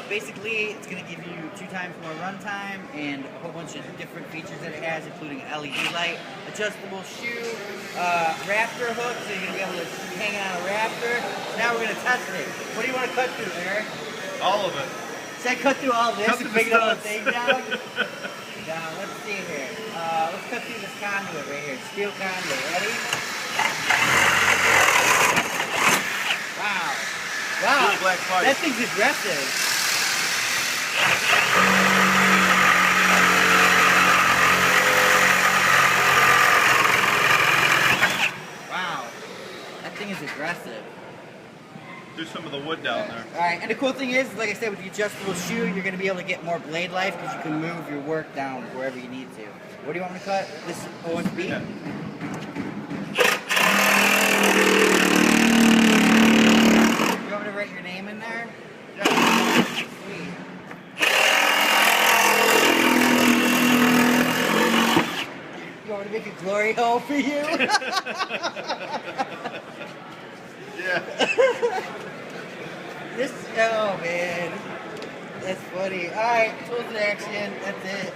Basically, it's going to give you 2 times more runtime and a whole bunch of different features that it has, including an LED light, adjustable shoe, raptor hook, so you're going to be able to hang it on a raptor. So now we're going to test it. What do you want to cut through, Eric? All of it. Should I cut through all this cut and bring the whole thing down? Now, let's see here. Let's cut through this conduit right here. Steel conduit. Ready? Wow. Wow. Steel black pipe. That thing's aggressive. Wow. That thing is aggressive. Do some of the wood down there. Alright, and the cool thing is, like I said, with the adjustable shoe, you're going to be able to get more blade life because you can move your work down wherever you need to. What do you want me to cut? This OSB? Yeah. You want me to write your name in there? Yeah. Sweet. You want me to make a glory hole for you? Yeah. Oh man, that's funny. Alright, tools in action, that's it.